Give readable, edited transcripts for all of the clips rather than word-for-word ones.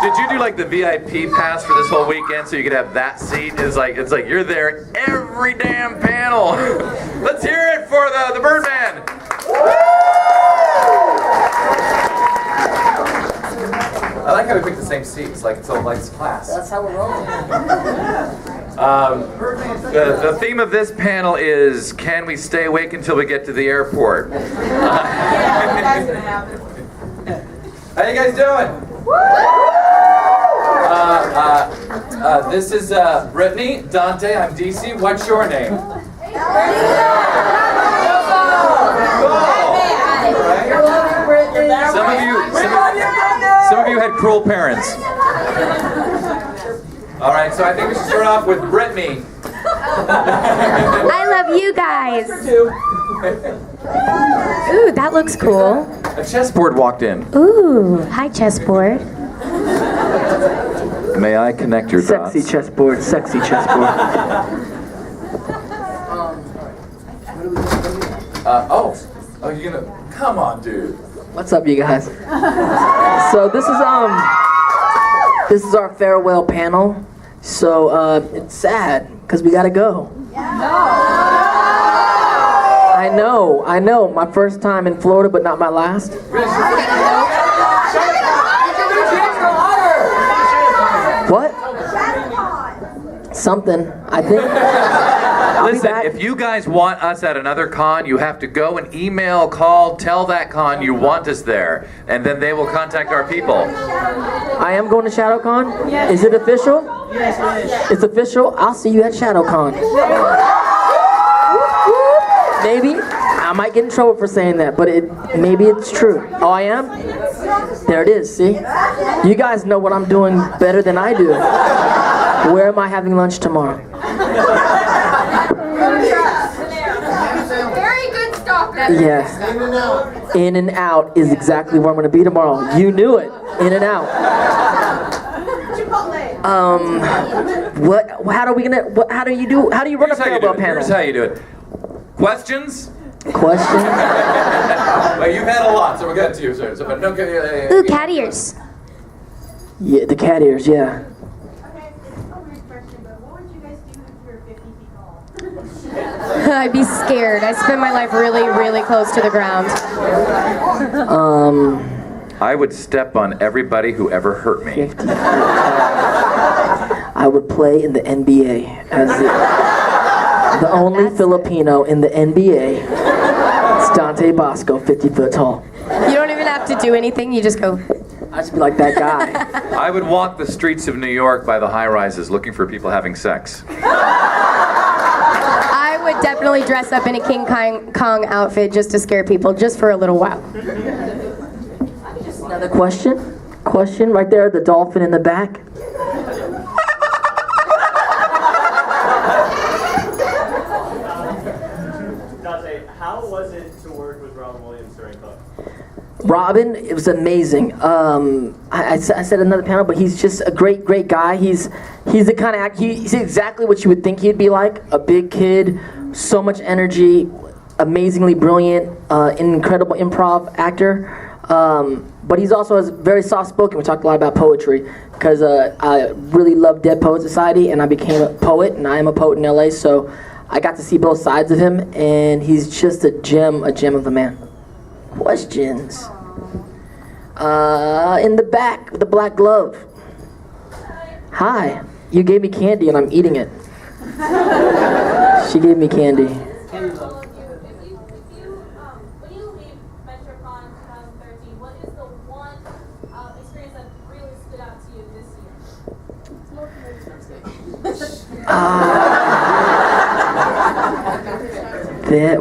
Did you do like the VIP pass for this whole weekend so you could have that seat? It's like you're there every damn panel. Let's hear it for the Birdman. I like how we picked the same seats, like it's class. That's how we're rolling. The theme of this panel is, can we stay awake until we get to the airport? That's gonna happen. How you guys doing? This is Brittany, Dante, I'm DC. What's your name? Some of you had cruel parents. All right, so I think we should start off with Brittany. I love you guys. Ooh, that looks cool. A chessboard walked in. Ooh, hi chessboard. May I connect your dots? Sexy chessboard, sexy chessboard. Oh, you're gonna, come on, dude. What's up, you guys? So this is our farewell panel. So it's sad because we gotta go. I know. My first time in Florida, but not my last. What? Something, I think. Listen, if you guys want us at another con, you have to go and email, call, tell that con you want us there, and then they will contact our people. I am going to ShadowCon? Yes. Is it official? Yes, it is. It's official? I'll see you at ShadowCon. Maybe. I might get in trouble for saying that, but maybe it's true. Oh, I am? There it is, see? You guys know what I'm doing better than I do. Where am I having lunch tomorrow? Very good stalker. Yeah. In and out is exactly where I'm going to be tomorrow. You knew it. In and out. How do you run a farewell panel? Here's how you do it. Questions? Question? Well, you've had a lot, so we'll get to you, sir. But no, Ooh, cat ears. Yeah, the cat ears, yeah. Okay, it's a weird question, but what would you guys do if you were 50 feet tall? I'd be scared. I spend my life really, really close to the ground. I would step on everybody who ever hurt me. 50 feet tall. I would play in the NBA as the only Filipino in the NBA. It's Dante Basco, 50 foot tall. You don't even have to do anything. You just go. I'd just be like that guy. I would walk the streets of New York by the high-rises looking for people having sex. I would definitely dress up in a King Kong outfit just to scare people, just for a little while. Another question? Question right there, the dolphin in the back. Dante, how was it to work with Robin Williams during Cook? Robin, it was amazing. I said another panel, but he's just a great guy. He's the kind of he's exactly what you would think he'd be like. A big kid, so much energy, amazingly brilliant, incredible improv actor. But he's also very soft-spoken. We talked a lot about poetry because I really love Dead Poet Society, and I became a poet, and I am a poet in LA. So I got to see both sides of him, and he's just a gem of a man. Questions? In the back with the black glove. Hi. You gave me candy and I'm eating it. She gave me candy. When you leave MetroCon 2013, what is the one experience that really stood out to you this year?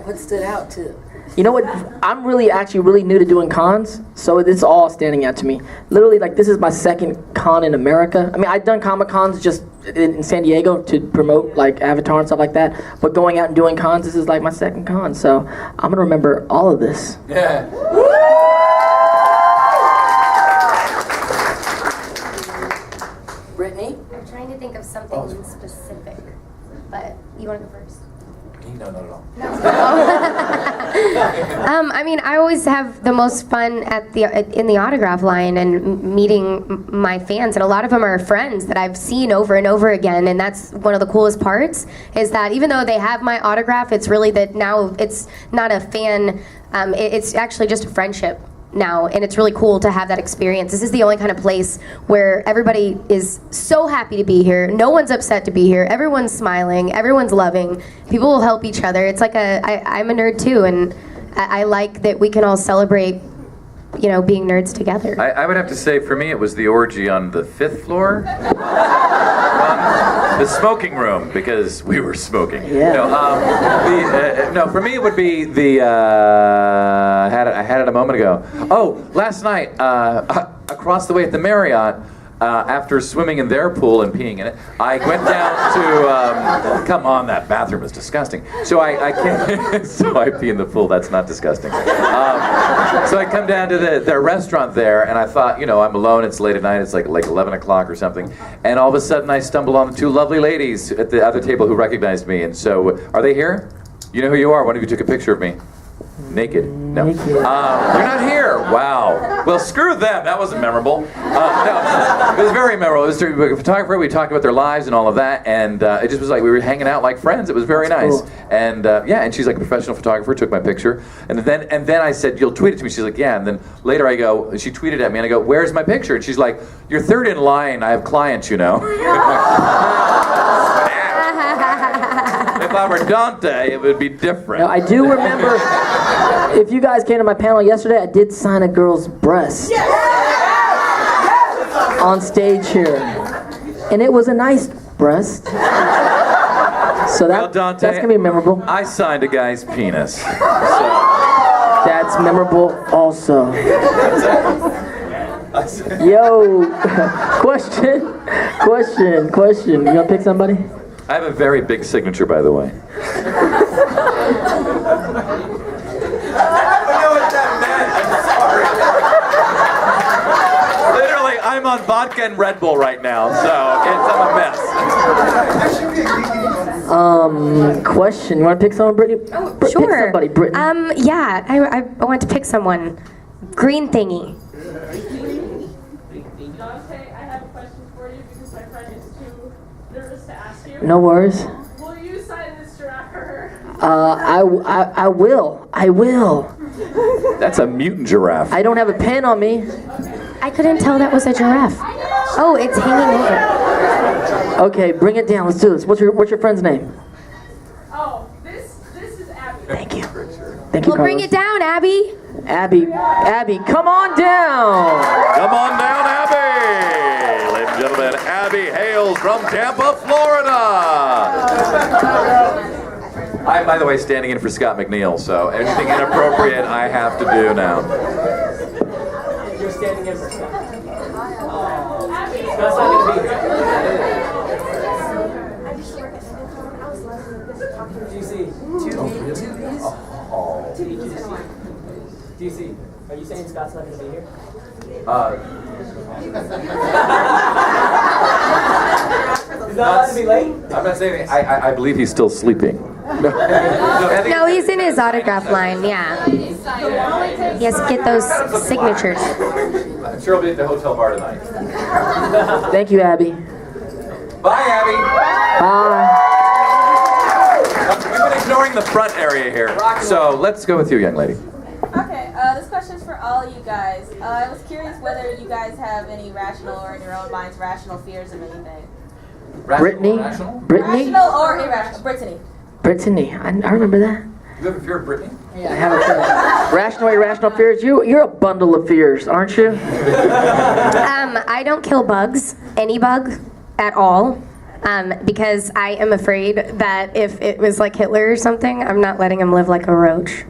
What stood out to? You know what? I'm actually really new to doing cons, so it's all standing out to me. Literally, like, this is my second con in America. I mean, I've done Comic Cons just in San Diego to promote like Avatar and stuff like that. But going out and doing cons, this is like my second con. So I'm gonna remember all of this. Yeah. Brittany? I'm trying to think of something specific, but you want to go first? No, not at all. I mean, I always have the most fun in the autograph line and meeting my fans, and a lot of them are friends that I've seen over and over again, and that's one of the coolest parts, is that even though they have my autograph, it's really that now it's not a fan, it's actually just a friendship now, and it's really cool to have that experience. This is the only kind of place where everybody is so happy to be here. No one's upset to be here. Everyone's smiling. Everyone's loving. People will help each other. It's like I'm a nerd too, and I like that we can all celebrate, you know, being nerds together. I would have to say, for me, it was the orgy on the 5th floor. The smoking room, because we were smoking. Yeah. No, for me it would be the. I had it a moment ago. Oh, last night, across the way at the Marriott. After swimming in their pool and peeing in it, I went down to. Come on, that bathroom is disgusting. So I came, so I pee in the pool. That's not disgusting. So I come down to their restaurant there, and I thought, you know, I'm alone. It's late at night. It's like 11 o'clock or something. And all of a sudden, I stumble on the two lovely ladies at the other table who recognized me. And so, are they here? You know who you are. One of you took a picture of me. Naked. No. Naked. You're not here. Wow. Well, screw them. That wasn't memorable. No, it was very memorable. It was a photographer. We talked about their lives and all of that, and it just was like we were hanging out like friends. It was very nice. Cool. And yeah, and she's like a professional photographer. Took my picture, and then I said, "You'll tweet it to me." She's like, "Yeah." And then later I go, she tweeted at me, and I go, "Where's my picture?" And she's like, "You're third in line. I have clients, you know." If I were Dante, it would be different. Now, I do remember, if you guys came to my panel yesterday, I did sign a girl's breast on stage here. And it was a nice breast. So Well, Dante, that's going to be memorable. I signed a guy's penis. So. That's memorable also. Yo, question. You want to pick somebody? I have a very big signature, by the way. I don't know what that meant. I'm sorry. Literally, I'm on vodka and Red Bull right now, so I'm a mess. Question. You want to pick someone, Brittany? Sure. Pick somebody, Brittany. Yeah, I want to pick someone. Green thingy. Dante, I have a question for you because my friend is too nervous to ask you. No worries. Will you sign this giraffe for her? I will. That's a mutant giraffe. I don't have a pen on me. I couldn't tell that was a giraffe. Oh, it's hanging over. Okay, bring it down. Let's do this. What's your friend's name? Oh, this is Abby. Thank you. Thank you, Well, bring Carlos. it down, Abby. Abby, come on down. Come on down, Abby! Ladies and gentlemen, Abby hails from Tampa, Florida! I'm, by the way, standing in for Scott McNeil, so anything inappropriate I have to do now. You're standing in for Scott. Abby, Scott's not going to be here. DC, are you saying Scott's not going to be here? He's not allowed to be late? I'm not saying anything. I believe he's still sleeping. No, he's in his autograph line, yeah. He has to get those signatures. I'm sure he'll be at the hotel bar tonight. Thank you, Abby. Bye, Abby! Bye. We've been ignoring the front area here, so let's go with you, young lady. Okay, this question's for all you guys. I was curious whether you guys have any rational or in your own minds rational fears of anything. Brittany? Brittany? Rational or irrational? Brittany. Brittany. I remember that. You have a fear of Brittany? Yeah, I have a fear. Rational, irrational fears. You're a bundle of fears, aren't you? I don't kill bugs, any bug at all, because I am afraid that if it was like Hitler or something, I'm not letting him live like a roach.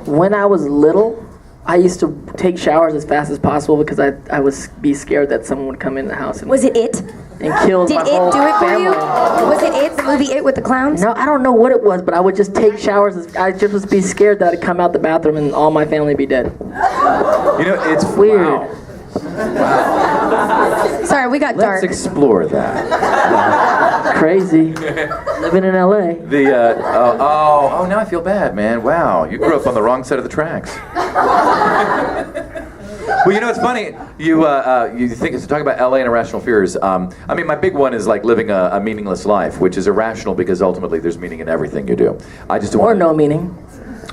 When I was little, I used to take showers as fast as possible because I was be scared that someone would come in the house and Was it It? kill Did my It whole do it for family. you? Was it It, the movie It with the clowns? No, I don't know what it was, but I would just take showers. I just would be scared that I'd come out the bathroom and all my family would be dead. You know, it's Weird. Wow. Sorry, we got Let's dark. explore that. Crazy. Living in LA. Now I feel bad, man. Wow, you grew up on the wrong side of the tracks. Well, you know, it's funny. You think to talk about LA and irrational fears. I mean, my big one is like living a meaningless life, which is irrational because ultimately there's meaning in everything you do. I just don't Or want no meaning.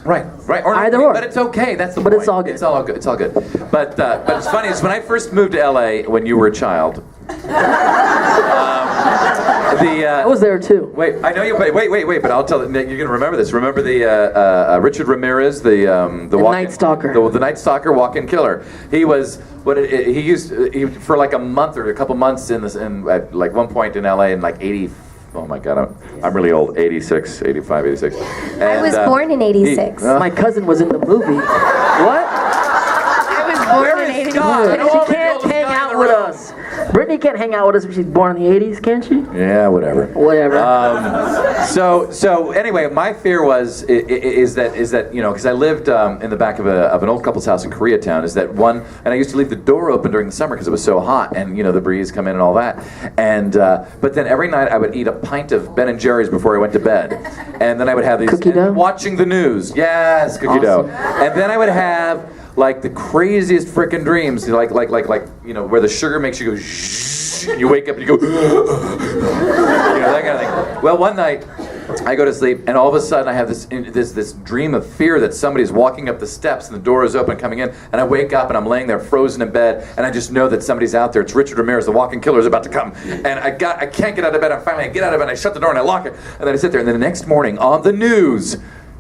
Right. Or Either no, or. but it's okay. That's the But point. it's all good. It's all good. It's all good. But it's funny. Is when I first moved to LA when you were a child. I was there too. Wait, I know you. Wait. But I'll tell you. You're gonna remember this. Remember the Richard Ramirez, the Night Stalker. the Night Stalker, walk-in killer. He was for like a month or a couple months at like one point in LA in like 80. Oh my God, I'm really old. 86, 85, 86. And, I was born in 86. My cousin was in the movie. What? I was born in 86. She can't hang out with us. Brittany can't hang out with us if she's born in the 80s, can she? Yeah, whatever. Whatever. So anyway, my fear is that you know, because I lived in the back of an old couple's house in Koreatown. Is that and I used to leave the door open during the summer because it was so hot, and you know the breeze come in and all that. And but then every night I would eat a pint of Ben and Jerry's before I went to bed, and then I would have these Cookie dough? watching the news. Yes, cookie dough. And then I would have like the craziest frickin' dreams, like you know, where the sugar makes you go shh, and you wake up and you go, you know, that kind of thing. Well, one night I go to sleep and all of a sudden I have this dream of fear that somebody's walking up the steps and the door is open coming in, and I wake up and I'm laying there frozen in bed and I just know that somebody's out there. It's Richard Ramirez, the walking killer, is about to come, and I can't get out of bed. I get out of bed and I shut the door and I lock it, and then I sit there, and then the next morning on the news,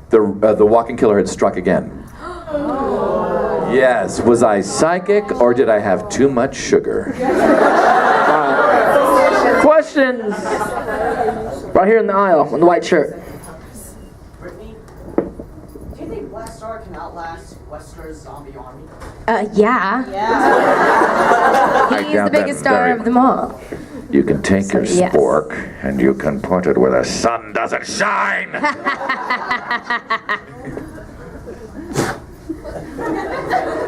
the walking killer had struck again. Yes, was I psychic or did I have too much sugar? Questions? Right here in the aisle, in the white shirt. Brittany, do you think Black Star can outlast Wesker's zombie army? Yeah. Yeah. He's the biggest star of them all. You can take your yes. spork and you can point it where the sun doesn't shine.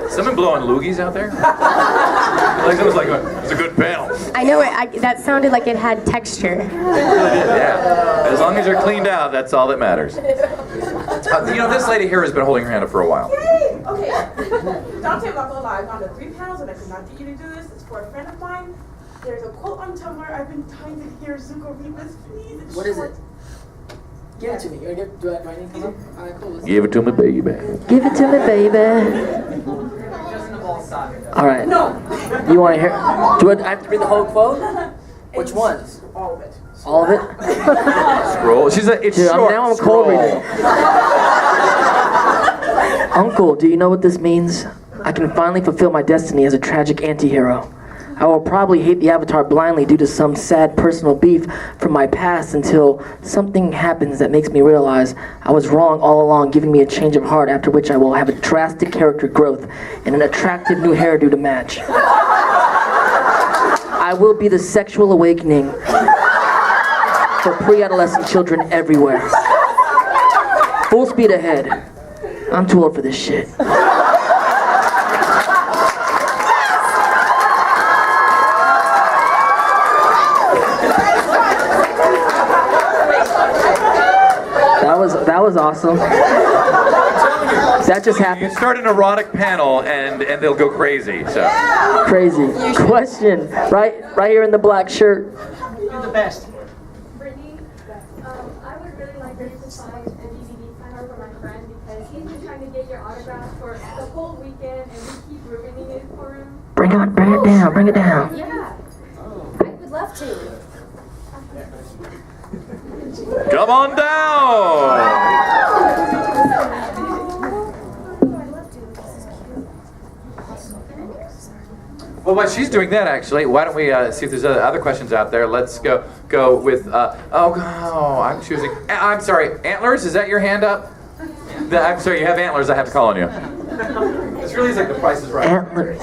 Someone blowing loogies out there? Like it was like it's a good panel. I know it. That sounded like it had texture. Yeah. As long as you're cleaned out, that's all that matters. You know, this lady here has been holding her hand up for a while. Yay! Okay. Dante, I'm not gonna lie, I've gone to 3 panels and I could not get you to do this. It's for a friend of mine. There's a quote on Tumblr. I've been dying to hear. Zuko, read this, please. It's What is short. it? Give it to me. You want do I need to come up? All right, cool. Give it to me, baby. Give it to me, baby. All right. No. You want to hear? I have to read the whole quote? Which ones? All of it. All of it? Scroll. It's Dude, short. now I'm cold Scroll. reading. Uncle, do you know what this means? I can finally fulfill my destiny as a tragic anti-hero. I will probably hate the Avatar blindly due to some sad personal beef from my past until something happens that makes me realize I was wrong all along, giving me a change of heart, after which I will have a drastic character growth and an attractive new hairdo to match. I will be the sexual awakening for pre-adolescent children everywhere. Full speed ahead. I'm too old for this shit. That was awesome. That just You happened. start an erotic panel and they'll go crazy. So Crazy. Question. Right here in the black shirt. You're the best. Brittany, I would really like you to sign a DVD signer for my friend because he's been trying to get your autograph for the whole weekend and we keep ruining it for him. Bring it down. Bring it down. Yeah. I would love to. come on down. Well, while she's doing that, actually, why don't we see if there's other questions out there? Let's go with. I'm choosing. I'm sorry, Antlers. Is that your hand up? I'm sorry, you have antlers. I have to call on you. This really is like The Price is Right. Antlers.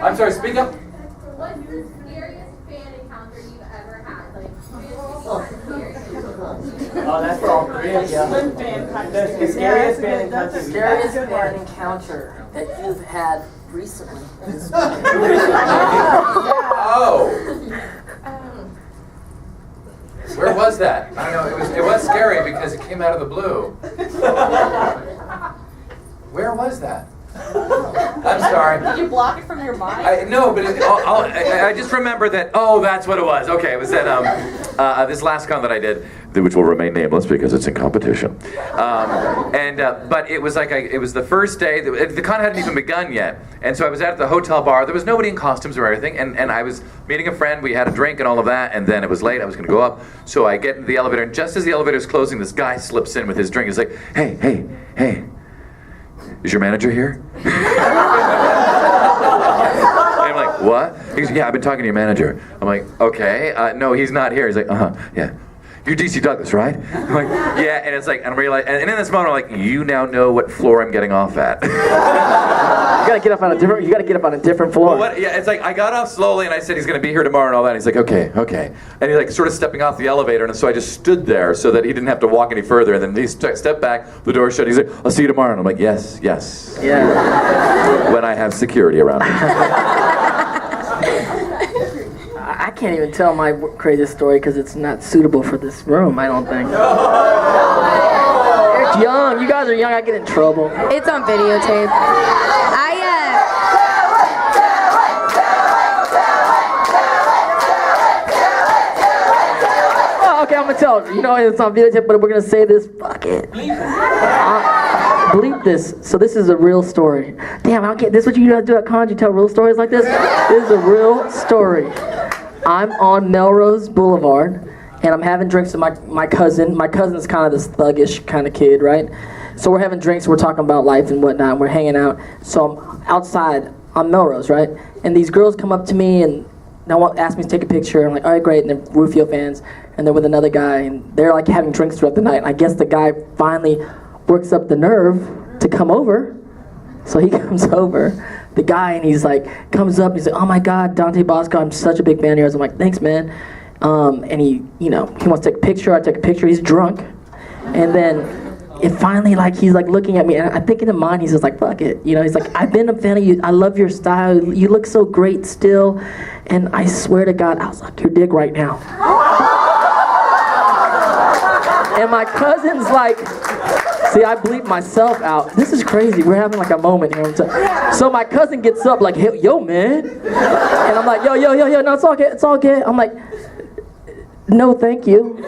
I'm sorry. Speak up. What's the scariest fan encounter you've ever had? Like, Oh, that's for all three of you. Slim fan kind of The thing. scariest Yeah, fan that's a encounter. good- that's a Scariest good fan one. encounter that you've had recently. Oh. Where was that? I don't know. It was scary because it came out of the blue. Where was that? I'm sorry. Did you block it from your mind? No, but I just remember that. Oh, that's what it was. Okay, it was at this last con that I did, which will remain nameless because it's in competition. But it was like it was the first day. The con hadn't even begun yet, and so I was at the hotel bar. There was nobody in costumes or anything, and I was meeting a friend. We had a drink and all of that, and then it was late. I was going to go up, so I get into the elevator, and just as the elevator is closing, this guy slips in with his drink. He's like, "Hey. Is your manager here?" And I'm like, "What?" He goes, "Yeah, I've been talking to your manager." I'm like, "Okay, no, he's not here." He's like, "Yeah. You're DC Douglas, right?" I'm like, "Yeah," and it's like, and I realize, and in this moment, I'm like, "You now know what floor I'm getting off at." You gotta get up on a different floor. Well, it's like I got off slowly, and I said he's gonna be here tomorrow and all that. And he's like, okay, and he's like sort of stepping off the elevator, and so I just stood there so that he didn't have to walk any further. And then he stepped back, the door shut. He's like, "I'll see you tomorrow," and I'm like, "Yes." Yeah. When I have security around me. I can't even tell my craziest story because it's not suitable for this room, I don't think. You're young. You guys are young. I get in trouble. It's on videotape. Okay, I'm gonna tell. You know it's on videotape, but we're gonna say this. Fuck it. Bleep this. So this is a real story. Damn, I don't get this. What you guys do at cons? You tell real stories like this? This is a real story. I'm on Melrose Boulevard, and I'm having drinks with my cousin. My cousin's kind of this thuggish kind of kid, right? So we're having drinks, we're talking about life and whatnot, and we're hanging out. So I'm outside on Melrose, right? And these girls come up to me and ask me to take a picture. I'm like, all right, great. And they're Rufio fans, and they're with another guy, and they're like having drinks throughout the night. And I guess the guy finally works up the nerve to come over. So he comes over, the guy, and he's like, comes up, he's like, "Oh my God, Dante Basco, I'm such a big fan of yours." I'm like, "Thanks, man." And he wants to take a picture. I take a picture. He's drunk, and then it finally, like, he's like looking at me, and I think in his mind he's just like, "Fuck it," He's like, "I've been a fan of you. I love your style. You look so great still." And I swear to God, I'll suck your dick right now. And my cousin's like, see, I bleep myself out. This is crazy. We're having like a moment here. So my cousin gets up like, "Hey, yo, man." And I'm like, yo, no, it's all good. It's all good. I'm like, "No, thank you."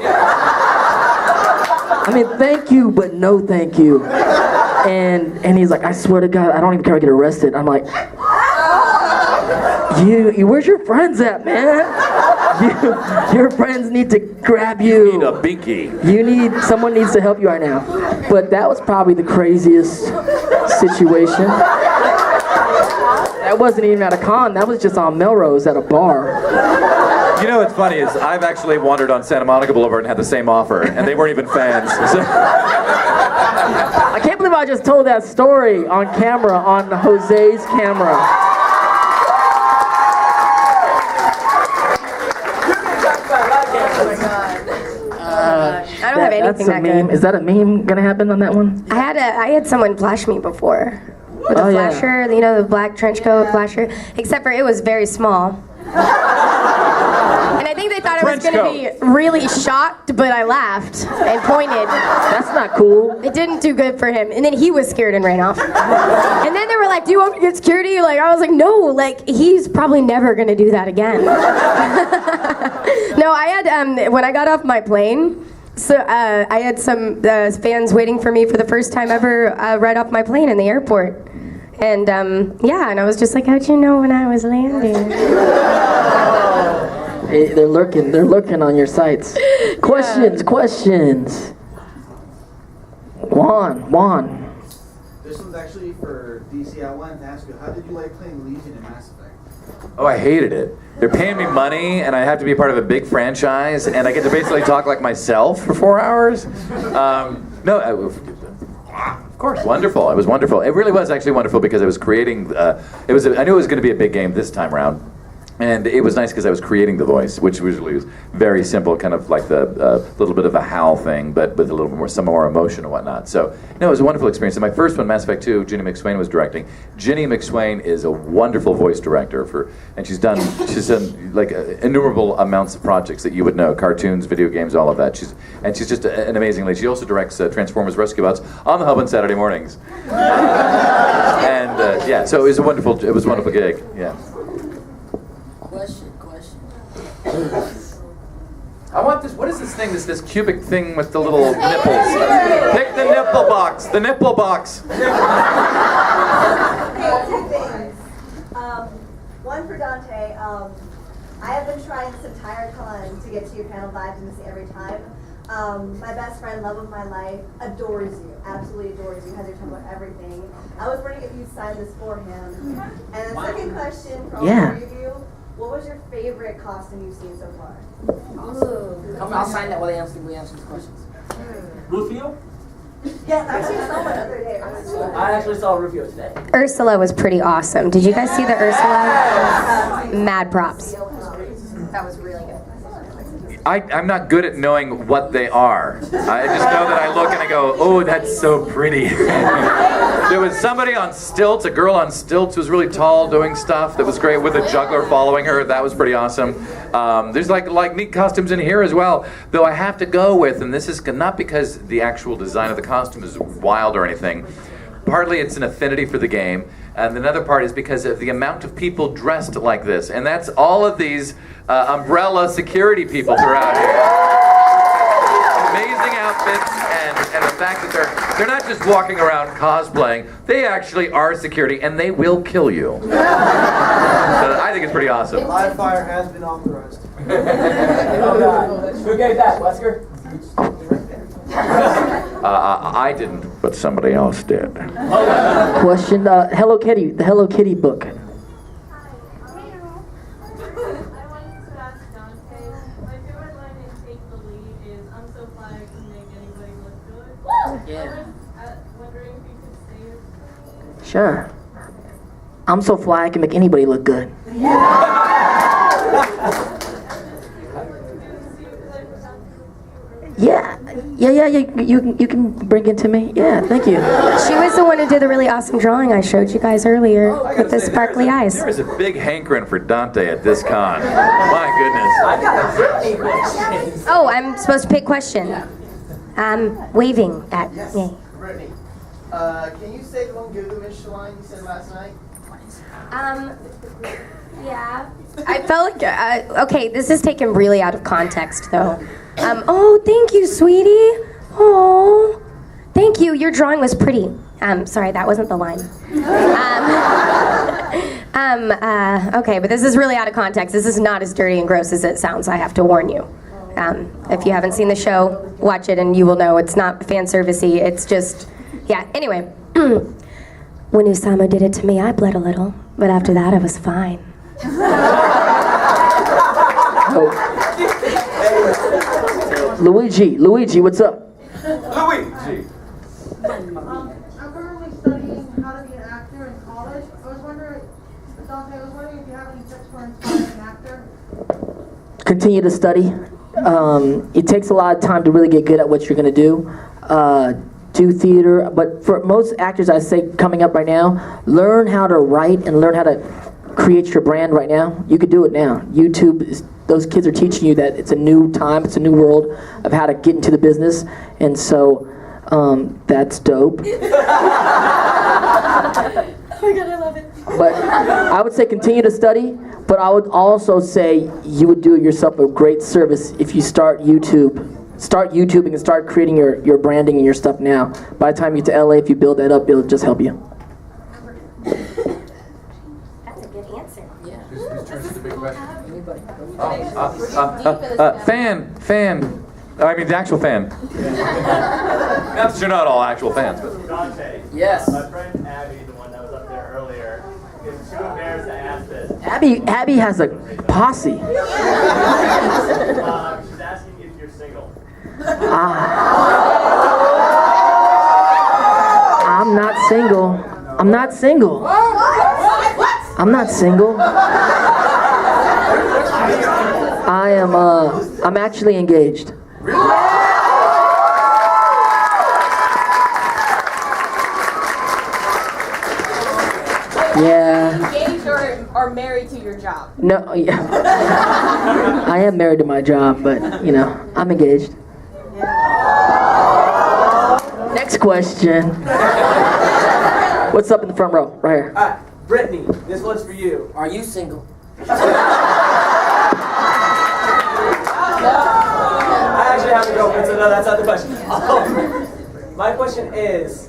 I mean, thank you, but no thank you. And he's like, "I swear to God, I don't even care if I get arrested." I'm like, where's your friends at, man? Your friends need to grab you. You need a binky. Someone needs to help you right now. But that was probably the craziest situation. That wasn't even at a con. That was just on Melrose at a bar. You know what's funny is I've actually wandered on Santa Monica Boulevard and had the same offer, and they weren't even fans. So. I can't believe I just told that story on camera, on Jose's camera. I don't have anything that good. Is that a meme gonna happen on that one? I had someone flash me before with a flasher, the black trench coat flasher. Except for it was very small. And I think they thought I was gonna be really shocked, but I laughed and pointed. That's not cool. It didn't do good for him. And then he was scared and ran off. And then they were like, "Do you want me to get security?" Like, I was like, "No, like, he's probably never gonna do that again." No, I had, when I got off my plane, so I had some fans waiting for me for the first time ever right off my plane in the airport. And and I was just like, "How'd you know when I was landing?" Hey, they're lurking on your sites. Questions. Juan. This one's actually for DC. I wanted to ask you, how did you like playing Legion in Mass Effect? Oh, I hated it. They're paying me money, and I have to be part of a big franchise, and I get to basically talk like myself for 4 hours. Of course, wonderful. It was wonderful. It really was actually wonderful because I was creating. I knew it was going to be a big game this time around, And it was nice because I was creating the voice, which usually was very simple, kind of like the little bit of a howl thing, but with a little bit more, some more emotion and whatnot. So, no, it was a wonderful experience. And my first one, Mass Effect 2, Ginny McSwain was directing. Ginny McSwain is a wonderful voice director and she's done like innumerable amounts of projects that you would know, cartoons, video games, all of that. She's just an amazing lady. She also directs Transformers Rescue Bots on the Hub on Saturday mornings. Yeah, so it was a wonderful gig. Yeah. Question. I want this. What is this thing? This cubic thing with the little nipples. Pick the nipple box. The nipple box. Okay, 2 things. One for Dante. I have been trying this entire con to get to your panel vibes and miss it every time. My best friend, love of my life, adores you. Absolutely adores you. Has your tongue about everything. I was wondering if you signed this for him. And the second question for all 3 of you. What was your favorite costume you've seen so far? Come, I'll sign that while we answer the questions. Rufio? Yes, I actually saw one the other day. I actually saw Rufio today. Ursula was pretty awesome. Did you guys see the Ursula? Mad props. That was really good. I'm not good at knowing what they are. I just know that I look and I go, oh, that's so pretty. There was somebody on stilts, a girl on stilts who was really tall doing stuff that was great with a juggler following her. That was pretty awesome. There's like neat costumes in here as well, though I have to go with, and this is not because the actual design of the costume is wild or anything. Partly it's an affinity for the game, and another part is because of the amount of people dressed like this, and that's all of these umbrella security people throughout here. Amazing outfits, and the fact that they're not just walking around cosplaying, they actually are security, and they will kill you. So I think it's pretty awesome. Live fire has been authorized. Oh God. Who gave that, Wesker? I didn't, but somebody else did. Question, Hello Kitty, the Hello Kitty book. I wanted to ask Dante, my favorite line in Take the Lead is, I'm so fly I can make anybody look good. Yeah. I was wondering if you could say it for me. Sure. I'm so fly I can make anybody look good. Yeah. You can bring it to me. Yeah, thank you. She was the one who did the really awesome drawing I showed you guys earlier with the sparkly eyes. There is a big hankering for Dante at this con. My goodness. I got a Brittany question. Oh, I'm supposed to pick question. Waving at Yes, me. Brittany. Can you say the one Gilgamesh line you said last night? Yeah. I felt like, okay, this is taken really out of context, though. Oh, thank you, sweetie. Oh, thank you. Your drawing was pretty. Sorry, that wasn't the line. Okay, but this is really out of context. This is not as dirty and gross as it sounds, I have to warn you. If you haven't seen the show, watch it and you will know it's not fan servicey. It's just, yeah. Anyway, when Usama did it to me, I bled a little, but after that, I was fine. Luigi, what's up? Luigi. I'm currently studying how to be an actor in college. Dante, I was wondering if you have any tips for inspiring an actor? Continue to study. It takes a lot of time to really get good at what you're going to do. Do theater, but for most actors, I say coming up right now, learn how to write and learn how to create your brand right now. You could do it now. YouTube, those kids are teaching you that it's a new time, it's a new world of how to get into the business, and so that's dope. Oh my God, I love it. But I would say continue to study, but I would also say you would do yourself a great service if you start YouTubing and start creating your branding and your stuff now. By the time you get to LA, if you build that up, it'll just help you. That's a good answer. Fan. I mean, the actual fan. Not that you're not all actual fans, but. Dante. Yes. My friend Abby, the one that was up there earlier, is too embarrassed to ask this. Abby has a posse. She's asking if you're single. I'm not single. I'm not single. I'm actually engaged. Yeah. Engaged or married to your job? No, yeah. I am married to my job, but, I'm engaged. Next question. What's up in the front row? Right here. Alright, Brittany, this one's for you. Are you single? I actually have a girlfriend, so no, that's not the question. My question is,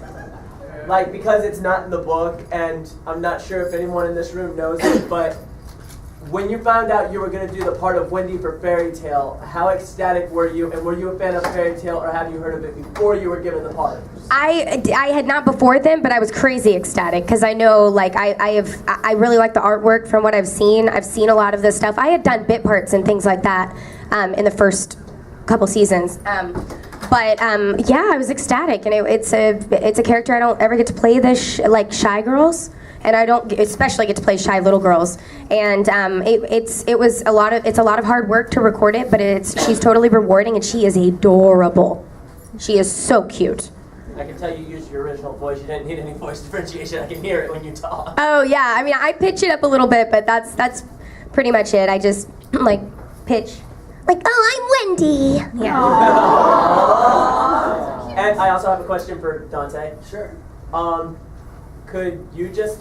because it's not in the book, and I'm not sure if anyone in this room knows it, but when you found out you were going to do the part of Wendy for Fairy Tale, how ecstatic were you, and were you a fan of Fairy Tale, or have you heard of it before you were given the part? I had not before then, but I was crazy ecstatic because I know, I really like the artwork from what I've seen. I've seen a lot of this stuff. I had done bit parts and things like that in the first couple seasons. But I was ecstatic, and it's a character I don't ever get to play this shy girls, and I don't especially get to play shy little girls. And it's a lot of hard work to record it, but she's totally rewarding, and she is adorable. She is so cute. I can tell you used your original voice. You didn't need any voice differentiation. I can hear it when you talk. Oh yeah, I mean I pitch it up a little bit, but that's pretty much it. I just pitch. Oh, I'm Wendy. Yeah. And I also have a question for Dante. Sure. Could you just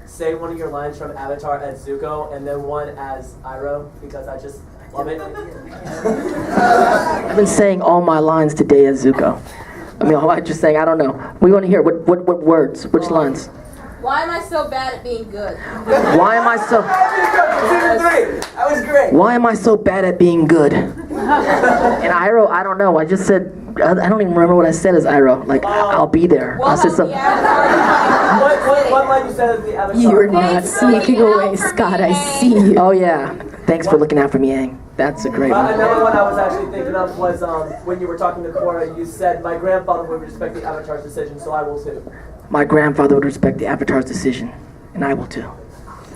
say one of your lines from Avatar as Zuko and then one as Iroh? Because I just love it. I've been saying all my lines today as Zuko. I'm just saying, I don't know. We want to hear what words, which lines? Why am I so bad at being good? Why am I so... That was great. Why am I so bad at being good? And Iroh, I don't know. I just said, I don't even remember what I said as Iroh. I'll be there. I said something. What line you said as the Avatar? You're not sneaking away, Scott. I see you. Oh yeah. Thanks for looking out for me, Aang. That's a great one. Another one I was actually thinking of was when you were talking to Korra, you said, my grandfather would respect the Avatar's decision, so I will too. My grandfather would respect the Avatar's decision, and I will too.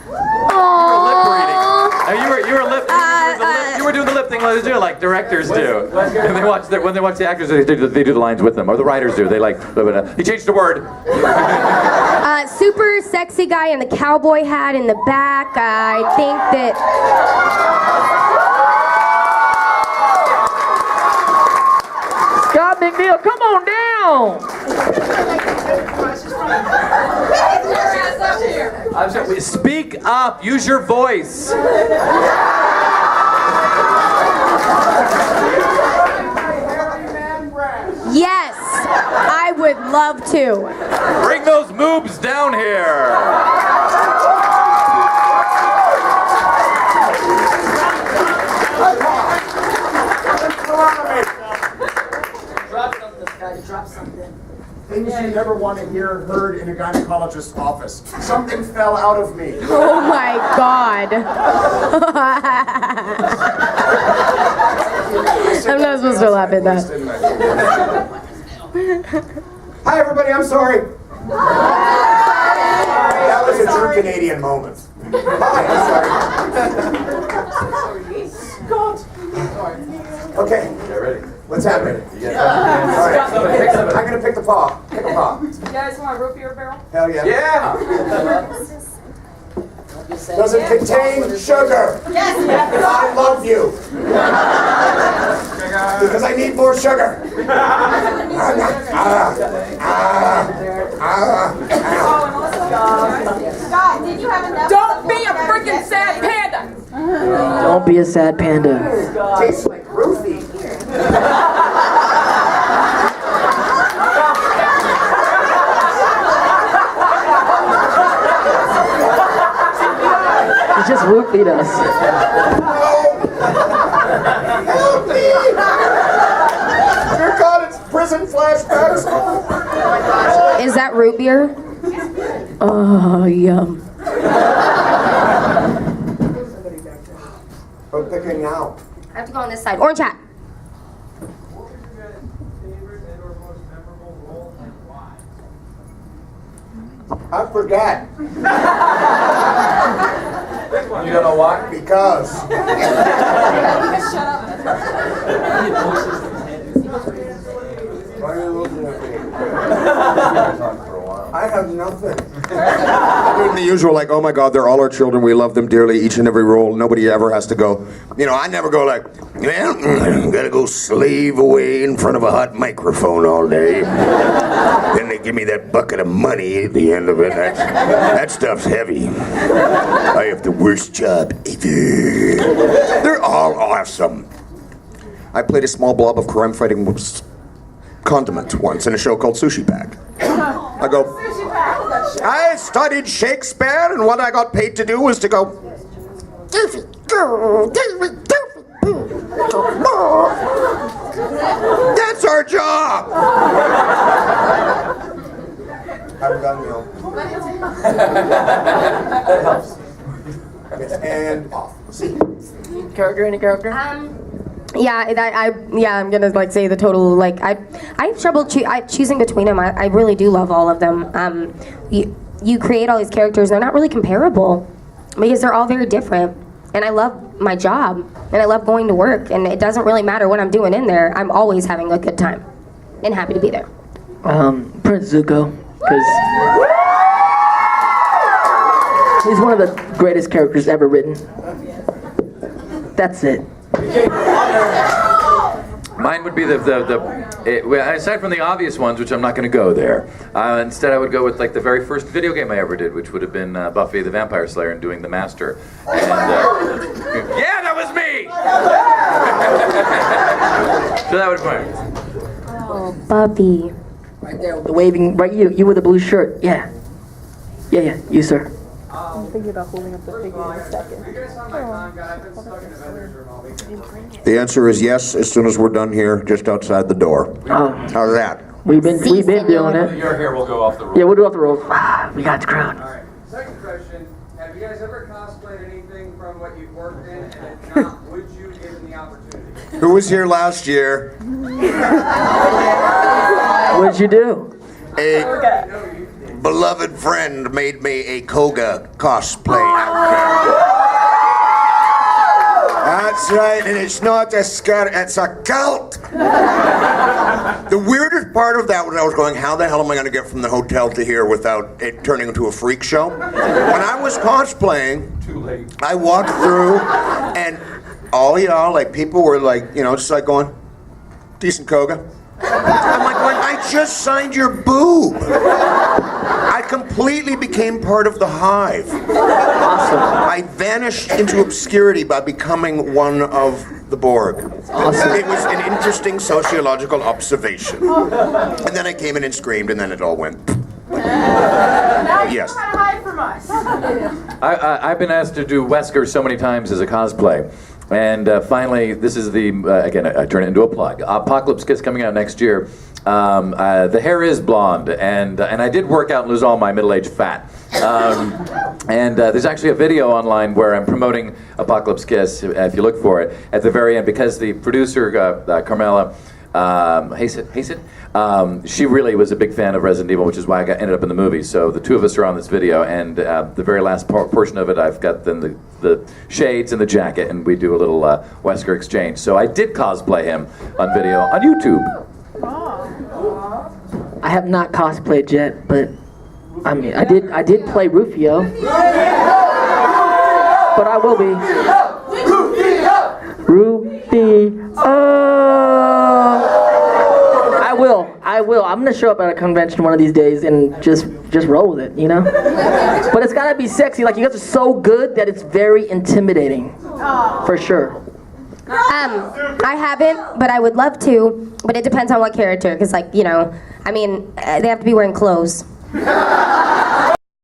Lip reading. You were doing the lip thing like directors do. And when they watch the actors, they do the lines with them, or the writers do. They he changed the word. Super sexy guy in the cowboy hat in the back. I think that. Scott McNeil, come on down! Speak up. Use your voice. Yes, I would love to. Bring those moobs down here. Drop something. Things you never want to hear heard in a gynecologist's office. Something fell out of me. Oh my God. I'm not supposed to laugh at that. Hi everybody, I'm sorry. That was a true Canadian moment. Hi, I'm sorry. God. Okay. Ready? What's happening? All right. I'm gonna pick the paw. Pick a paw. You guys want a root beer barrel? Hell yeah. Yeah. Does it contain sugar? Yes. I love you. Because I need more sugar. Scott, did you have enough? Don't be a freaking sad panda! Don't be a sad panda. Tastes like roofie. He just roofied us. Help me! Dear God, it's prison flashbacks. Is that root beer? Oh, yum. I'm picking now. I have to go on this side. Orange hat. I forgot. You don't know why? Because. Shut up. Why are you looking at me? I have nothing. Doing the usual, like, oh my God, they're all our children. We love them dearly, each and every role. Nobody ever has to go. You know, I never go like, well, gotta go slave away in front of a hot microphone all day. Then they give me that bucket of money at the end of it. That stuff's heavy. I have the worst job ever. They're all awesome. I played a small blob of crime-fighting condiment once in a show called Sushi Pack. I go, I studied Shakespeare, and what I got paid to do was to go, that's our job! Haven't gotten meal. That helps. And off. See. Character, any character? I'm gonna like say the total. Like I have trouble choosing between them. I really do love all of them. You create all these characters, they're not really comparable because they're all very different. And I love my job, and I love going to work, and it doesn't really matter what I'm doing in there. I'm always having a good time, and happy to be there. Prince Zuko, because he's one of the greatest characters ever written. That's it. Mine would be aside from the obvious ones, which I'm not going to go there. Instead, I would go with like the very first video game I ever did, which would have been Buffy the Vampire Slayer and doing the Master. And, yeah, that was me. So that would be mine. Oh, Buffy. Right there, the waving. Right, you with the blue shirt. Yeah, you sir. I'm thinking about holding up the figure in a second. The answer is yes, as soon as we're done here, just outside the door. Oh. How's that? We've been doing it. You're here, we'll go off the road. Yeah, we'll do off the road. We got the crowd. Alright, second question. Have you guys ever cosplayed anything from what you've worked in? And if not, would you given the opportunity? Who was here last year? What did you do? A beloved friend made me a Koga cosplay outfit. That's right, and it's not a skirt, it's a kilt. The weirdest part of that was I was going, how the hell am I going to get from the hotel to here without it turning into a freak show? When I was cosplaying, Too late. I walked through, and all y'all, like, people were like, you know, just like going, decent Koga. I'm like, going, I just signed your boob. I completely became part of the hive. Awesome. I vanished into obscurity by becoming one of the Borg. Awesome. It was an interesting sociological observation. And then I came in and screamed, and then it all went. Yes. Try to hide from us. I've been asked to do Wesker so many times as a cosplay. And finally, this is again, I turn it into a plug. Apocalypse Kiss coming out next year. The hair is blonde, and I did work out and lose all my middle-aged fat. And there's actually a video online where I'm promoting Apocalypse Kiss, if you look for it, at the very end, because the producer, Carmela Haysit, she really was a big fan of Resident Evil, which is why I ended up in the movie. So the two of us are on this video, and the very last portion of it, I've got then the shades and the jacket, and we do a little Wesker exchange. So I did cosplay him on video on YouTube. I have not cosplayed yet, but I mean, I did play Rufio, but I will be. Rufio. I will. I'm gonna show up at a convention one of these days and just roll with it, you know? But it's gotta be sexy. Like, you guys are so good that it's very intimidating. For sure. I haven't, but I would love to. But it depends on what character, because, like, you know, I mean, they have to be wearing clothes.